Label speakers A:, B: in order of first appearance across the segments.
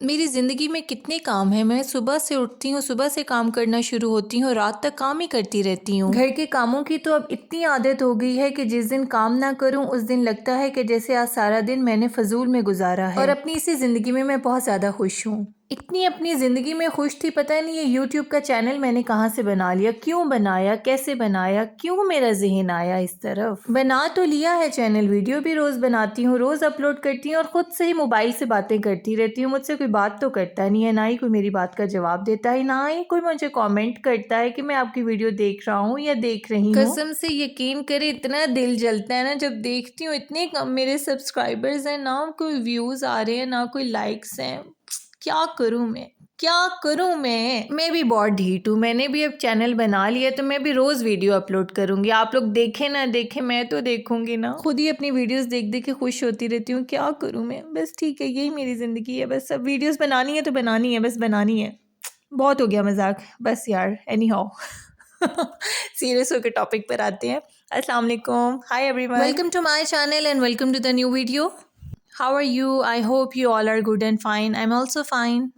A: मेरी ज़िंदगी में कितने काम हैं। मैं सुबह से उठती हूँ, सुबह से काम करना शुरू होती हूँ, रात तक काम ही करती रहती हूँ। घर के कामों की तो अब इतनी आदत हो गई है कि जिस दिन काम ना करूँ उस दिन लगता है कि जैसे आज सारा दिन मैंने फजूल में गुजारा है। और अपनी इसी ज़िंदगी में मैं बहुत ज़्यादा खुश हूँ। इतनी अपनी ज़िंदगी में खुश थी, पता नहीं ये यूट्यूब का चैनल मैंने कहाँ से बना लिया, क्यों बनाया, कैसे बनाया, क्यों मेरा ज़हन आया इस तरफ। बना तो लिया है चैनल, वीडियो भी रोज़ बनाती हूँ, रोज़ अपलोड करती हूँ और ख़ुद से ही मोबाइल से बातें करती रहती हूँ। मुझसे कोई बात तो करता नहीं है, ना ही कोई मेरी बात का जवाब देता है, ना ही कोई मुझे कमेंट करता है कि मैं आपकी वीडियो देख रहा हूँ या देख रही हूँ। कसम से यकीन करे इतना दिल जलता है ना जब देखती हूँ, इतने कम मेरे सब्सक्राइबर्स हैं, ना कोई व्यूज़ आ रहे हैं, ना कोई लाइक्स हैं। क्या करूं मैं, क्या करूं मैं भी बहुत ढीठ हूँ। मैंने भी अब चैनल बना लिया तो मैं भी रोज़ वीडियो अपलोड करूंगी। आप लोग देखें ना देखें, मैं तो देखूंगी ना। खुद ही अपनी वीडियोस देख देख के खुश होती रहती हूँ। क्या करूं मैं, बस ठीक है, यही मेरी ज़िंदगी है। बस अब वीडियोस बनानी है तो बनानी है, बस बनानी है। बहुत हो गया मजाक, बस यार। एनी हाउ सीरियस होकर टॉपिक पर आते हैं। अस्सलाम वालेकुम, hi everyone, welcome to my channel and welcome to the new video. How are you? I hope you all are good and fine. I am also fine.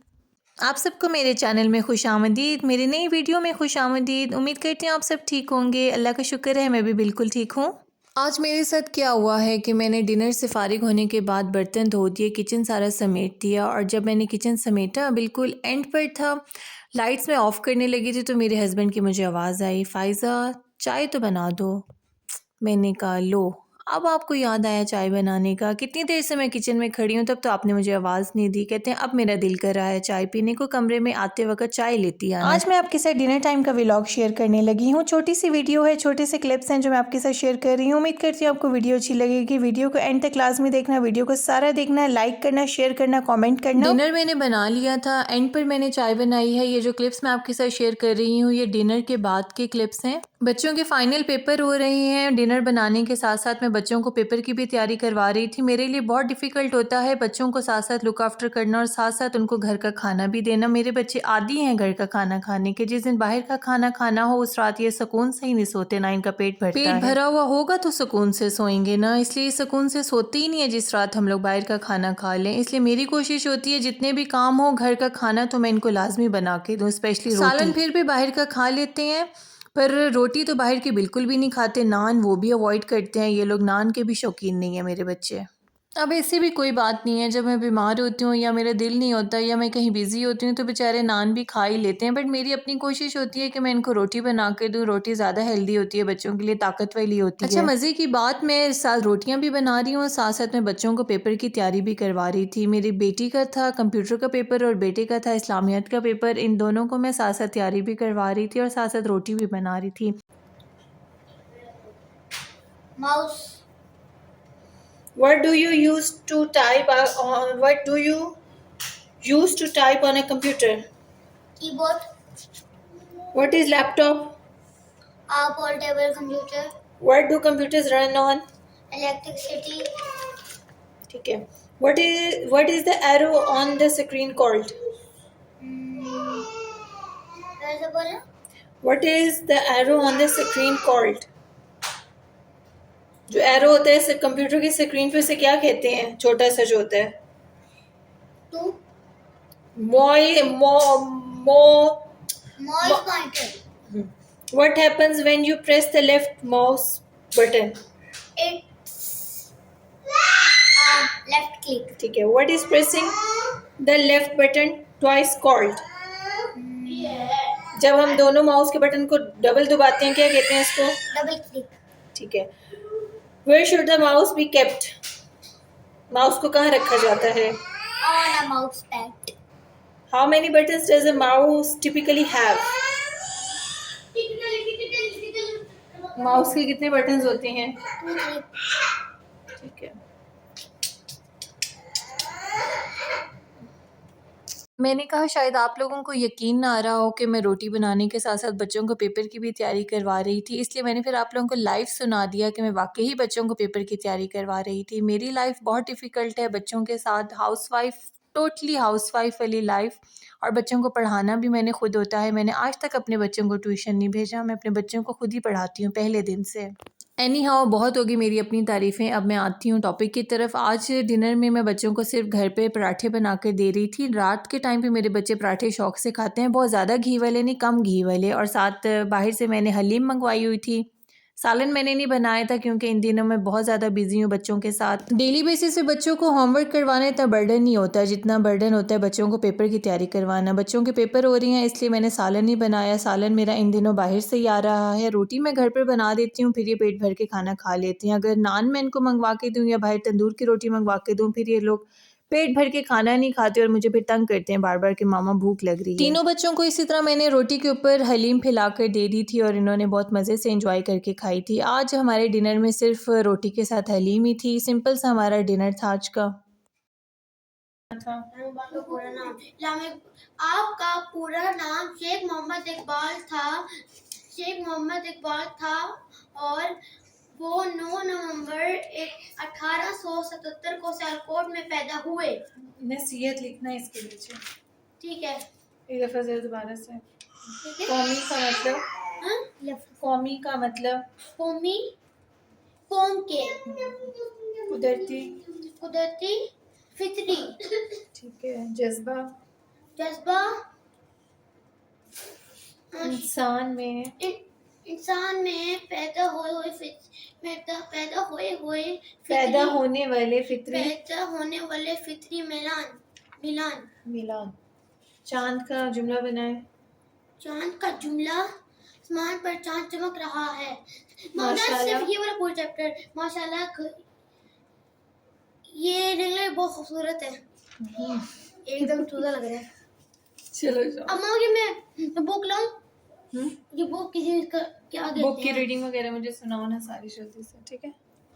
A: आप सबको मेरे channel में खुश आमदीद, मेरी नई वीडियो में खुश आमदीद। उम्मीद करती हूँ आप सब ठीक होंगे। अल्लाह का शुक्र है मैं भी बिल्कुल ठीक हूँ। आज मेरे साथ क्या हुआ है कि मैंने डिनर से फ़ारिग होने के बाद बर्तन धो दिए, किचन सारा समेट दिया और जब मैंने किचन समेटा बिल्कुल एंड पर था, लाइट्स में ऑफ़ करने लगी थी तो मेरे हस्बैंड की मुझे आवाज़ आई, फ़ाइज़ा चाय तो बना दो। मैंने कहा लो, अब आपको याद आया चाय बनाने का। कितनी देर से मैं किचन में खड़ी हूँ, तब तो आपने मुझे आवाज़ नहीं दी। कहते हैं अब मेरा दिल कर रहा है चाय पीने को, कमरे में आते वक्त चाय लेती आना। आज मैं आपके साथ डिनर टाइम का व्लॉग शेयर करने लगी हूँ। छोटी सी वीडियो है, छोटे से क्लिप्स हैं जो मैं आपके साथ शेयर कर रही हूँ। उम्मीद करती हूँ आपको वीडियो अच्छी लगेगी। वीडियो को एंड तक लाजमी देखना, वीडियो को सारा देखना, लाइक करना, शेयर करना, कॉमेंट करना। डिनर मैंने बना लिया था, एंड पर मैंने चाय बनाई है। ये जो क्लिप्स मैं आपके साथ शेयर कर रही हूँ ये डिनर के बाद के क्लिप्स हैं। बच्चों के फाइनल पेपर हो रहे हैं, डिनर बनाने के साथ साथ मैं बच्चों को पेपर की भी तैयारी करवा रही थी। मेरे लिए बहुत डिफ़िकल्ट होता है बच्चों को साथ साथ लुक आफ्टर करना और साथ साथ उनको घर का खाना भी देना। मेरे बच्चे आदी हैं घर का खाना खाने के। जिस दिन बाहर का खाना खाना हो उस रात ये सुकून से ही नहीं सोते, ना इनका पेट भरता है। पेट भरा हुआ होगा तो सुकून से सोएंगे ना, इसलिए सुकून से सोते ही नहीं है जिस रात हम लोग बाहर का खाना खा लें। इसलिए मेरी कोशिश होती है जितने भी काम हो घर का खाना तो मैं इनको लाजमी बना के दूँ, स्पेशली सालन फिर भी बाहर का खा लेते हैं पर रोटी तो बाहर की बिल्कुल भी नहीं खाते। नान वो भी अवॉइड करते हैं ये लोग, नान के भी शौकीन नहीं है मेरे बच्चे। अब ऐसी भी कोई बात नहीं है, जब मैं बीमार होती हूँ या मेरा दिल नहीं होता या मैं कहीं बिज़ी होती हूँ तो बेचारे नान भी खा ही लेते हैं। बट मेरी अपनी कोशिश होती है कि मैं इनको रोटी बना के दूँ। रोटी ज़्यादा हेल्दी होती है, बच्चों के लिए ताकत वाली होती है। अच्छा, मज़े की बात, मैं साथ रोटियाँ भी बना रही हूँ और साथ साथ मैं बच्चों को पेपर की तैयारी भी करवा रही थी। मेरी बेटी का था कंप्यूटर का पेपर और बेटे का था इस्लामियत का पेपर। इन दोनों को मैं साथ साथ तैयारी भी करवा रही थी और साथ साथ रोटी भी बना रही थी।
B: Mouse. What do you use to type on? What do you use to type on a computer? Keyboard. What is laptop? A portable computer. What do computers run on? Electricity. Okay. What is the arrow on the screen called? What is the arrow on the screen called? जो arrow होता है computer की screen पे उसे क्या कहते हैं, छोटा सा जो होता है? To mouse pointer. What happens when you press the left mouse button? It's left click. ठीक है. What is pressing the left button twice called? जब हम दोनों माउस के बटन को डबल दबाते हैं क्या कहते हैं इसको? Double click. ठीक है. Where should the mouse be kept? Mouse को कहाँ रखा जाता है? On a mouse pad. How many buttons does a mouse typically have? Mouse के कितने बटन्स होते हैं? ठीक है.
A: मैंने कहा शायद आप लोगों को यकीन ना आ रहा हो कि मैं रोटी बनाने के साथ साथ बच्चों को पेपर की भी तैयारी करवा रही थी, इसलिए मैंने फिर आप लोगों को लाइव सुना दिया कि मैं वाकई ही बच्चों को पेपर की तैयारी करवा रही थी। मेरी लाइफ बहुत डिफ़िकल्ट है बच्चों के साथ, हाउसवाइफ, टोटली हाउसवाइफ वाली लाइफ। और बच्चों को पढ़ाना भी मैंने खुद होता है। मैंने आज तक अपने बच्चों को ट्यूशन नहीं भेजा, मैं अपने बच्चों को खुद ही पढ़ाती हूँ पहले दिन से। एनी हाउ बहुत होगी मेरी अपनी तारीफ़ें। अब मैं आती हूँ टॉपिक की तरफ। आज डिनर में मैं बच्चों को सिर्फ घर पे पराठे बना कर दे रही थी। रात के टाइम पे मेरे बच्चे पराठे शौक से खाते हैं, बहुत ज़्यादा घी वाले नहीं, कम घी वाले। और साथ बाहर से मैंने हलीम मंगवाई हुई थी। सालन मैंने नहीं बनाया था क्योंकि इन दिनों मैं बहुत ज़्यादा बिजी हूँ बच्चों के साथ। डेली बेसिस पे बच्चों को होमवर्क करवाना इतना बर्डन नहीं होता जितना बर्डन होता है बच्चों को पेपर की तैयारी करवाना। बच्चों के पेपर हो रही हैं इसलिए मैंने सालन नहीं बनाया। सालन मेरा इन दिनों बाहर से ही आ रहा है। रोटी मैं घर पर बना देती हूँ, फिर ये पेट भर के खाना खा लेते हैं। अगर नान मैं इनको मंगवा के दूँ या बाहर तंदूर की रोटी मंगवा के दूँ, फिर ये लोग पेट भर के खाना नहीं खाते और मुझे फिर तंग करते हैं बार बार कि मामा भूख लग रही है। तीनों बच्चों को इसी तरह मैंने रोटी के ऊपर हलीम फैला कर दे दी थी और इन्होंने बहुत मज़े से एंजॉय करके खाई थी। आज हमारे डिनर में सिर्फ रोटी के साथ हलीम ही थी। सिंपल सा हमारा डिनर था आज का।
B: आपका पूरा नाम शेख मोहम्मद इकबाल था और वो 9 नवंबर 1877 को सियालकोट में पैदा हुए।
A: नसीहत लिखना है इसके नीचे,
B: ठीक है,
A: एक दफ़ा ज़रा दोबारा से।
B: ठीक है।
A: कौमी का मतलब,
B: हाँ?
A: कौमी का मतलब
B: कौमी, कौम के, कुदरती, फितरी,
A: ठीक है। जज्बा,
B: जज्बा, इंसान में पैदा होने वाले फितरी मिलान।
A: चांद का जुमला बनाए।
B: चांद का जुमला, आसमान पर चांद चमक रहा है।
A: माशाल्लाह।
B: सिर्फ ये वाला पूरा चैप्टर माशाल्लाह, ये रिंगलाइट बहुत खूबसूरत है, एकदम चूजा लग रहा है।
A: चलो जाओ।
B: अम्मा की मैं बुक लाऊं? ये बुक किसी का क्या कहते हैं?
A: बुक की रीडिंग वगैरह मुझे सुनाओ ना सारी जल्दी से, ठीक है।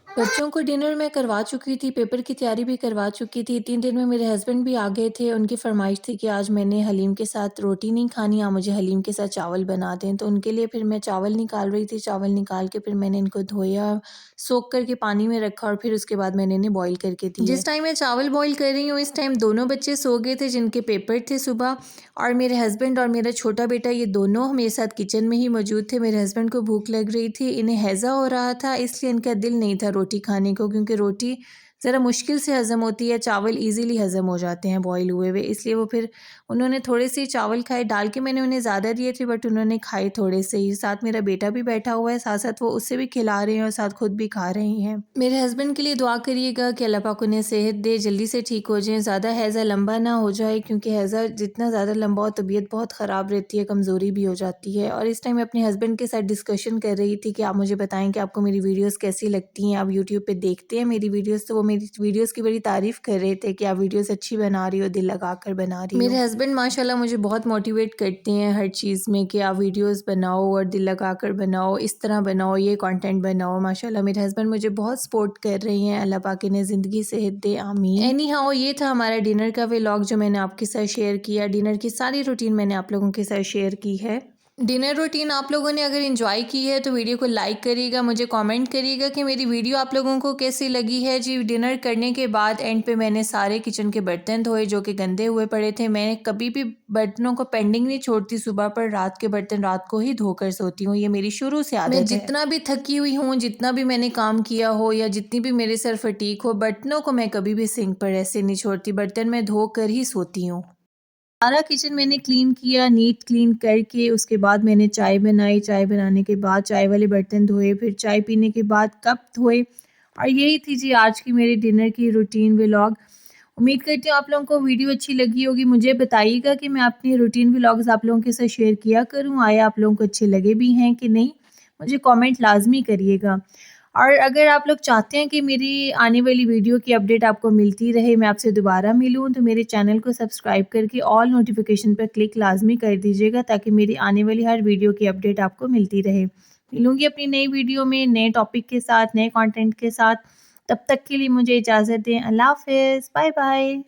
A: बच्चों को डिनर मैं करवा चुकी थी, पेपर की तैयारी भी करवा चुकी थी। 3 दिन में मेरे हस्बैंड भी आ गए थे। उनकी फरमाइश थी कि आज मैंने हलीम के साथ रोटी नहीं खानी, आप मुझे हलीम के साथ चावल बना दें। तो उनके लिए फिर मैं चावल निकाल रही थी। चावल निकाल के फिर मैंने इनको धोया, सोख करके पानी में रखा और फिर उसके बाद मैंने इन्हें बॉईल करके दिया। जिस टाइम मैं चावल बॉईल कर रही हूँ इस टाइम दोनों बच्चे सो गए थे जिनके पेपर थे सुबह। और मेरे हस्बैंड और मेरा छोटा बेटा ये दोनों मेरे साथ किचन में ही मौजूद थे। मेरे हस्बैंड को भूख लग रही थी, इन्हें हैज़ा हो रहा था, इसलिए इनका दिल नहीं था रोटी खाने को क्योंकि रोटी ज़रा मुश्किल से हज़म होती है, चावल इजीली हज़म हो जाते हैं बॉईल हुए हुए। इसलिए वो फिर उन्होंने थोड़े से चावल खाए, डाल के मैंने उन्हें ज़्यादा दिए थे बट उन्होंने खाए थोड़े से ही। साथ मेरा बेटा भी बैठा हुआ है, साथ साथ वो उससे भी खिला रहे हैं और साथ खुद भी खा रहे हैं। मेरे हस्बैंड के लिए दुआ करिएगा कि अल्लाह पाक उन्हें सेहत दे, जल्दी से ठीक हो जाएँ, ज़्यादा हैज़ा लंबा ना हो जाए क्योंकि हैज़ा जितना ज़्यादा लंबा हो तबीयत बहुत ख़राब रहती है, कमज़ोरी भी हो जाती है। और इस टाइम मैं अपने हस्बैंड के साथ डिस्कशन कर रही थी कि आप मुझे बताएं कि आपको मेरी वीडियोस कैसी लगती हैं। आप यूट्यूब पे देखते हैं मेरी वीडियोस, तो वो मेरी वीडियोस की बड़ी तारीफ़ कर रहे थे कि आप वीडियोस अच्छी बना रही हो, दिल लगा कर बना रही हो। मेरे हस्बैंड माशाल्लाह मुझे बहुत मोटिवेट करते हैं हर चीज़ में कि आप वीडियोस बनाओ और दिल लगा कर बनाओ, इस तरह बनाओ, ये कंटेंट बनाओ। माशाल्लाह मेरे हस्बैंड मुझे बहुत सपोर्ट कर रहे हैं। अल्लाह पाक इन्हें ज़िंदगी सेहत दे, आमीन। एनी हाउ ये था हमारा डिनर का व्लॉग जो मैंने आपके साथ शेयर किया। डिनर की सारी रूटीन मैंने आप लोगों के साथ शेयर की है। डिनर रूटीन आप लोगों ने अगर एंजॉय की है तो वीडियो को लाइक करिएगा, मुझे कमेंट करिएगा कि मेरी वीडियो आप लोगों को कैसी लगी है। जी डिनर करने के बाद एंड पे मैंने सारे किचन के बर्तन धोए जो कि गंदे हुए पड़े थे। मैं कभी भी बर्तनों को पेंडिंग नहीं छोड़ती, सुबह पर रात के बर्तन रात को ही धोकर सोती हूँ, ये मेरी शुरू से आदत है। मैं जितना भी थकी हुई हूँ, जितना भी मैंने काम किया हो या जितनी भी मेरे सर फटीक हो, बर्तनों को मैं कभी भी सिंक पर ऐसे नहीं छोड़ती, बर्तन मैं धो कर ही सोती हूँ। सारा किचन मैंने क्लीन किया, नीट क्लीन करके उसके बाद मैंने चाय बनाई। चाय बनाने के बाद चाय वाले बर्तन धोए, फिर चाय पीने के बाद कप धोए। और यही थी जी आज की मेरी डिनर की रूटीन व्लॉग। उम्मीद करती हूँ आप लोगों को वीडियो अच्छी लगी होगी। मुझे बताइएगा कि मैं अपनी रूटीन व्लॉग्स आप लोगों के साथ शेयर किया करूँ, आया आप लोगों को अच्छे लगे भी हैं कि नहीं, मुझे कमेंट लाजमी करिएगा। और अगर आप लोग चाहते हैं कि मेरी आने वाली वीडियो की अपडेट आपको मिलती रहे, मैं आपसे दोबारा मिलूं, तो मेरे चैनल को सब्सक्राइब करके ऑल नोटिफिकेशन पर क्लिक लाजमी कर दीजिएगा ताकि मेरी आने वाली हर वीडियो की अपडेट आपको मिलती रहे। मिलूंगी अपनी नई वीडियो में नए टॉपिक के साथ, नए कंटेंट के साथ। तब तक के लिए मुझे इजाज़त दें। अल्लाह हाफ़िज़, बाय बाय।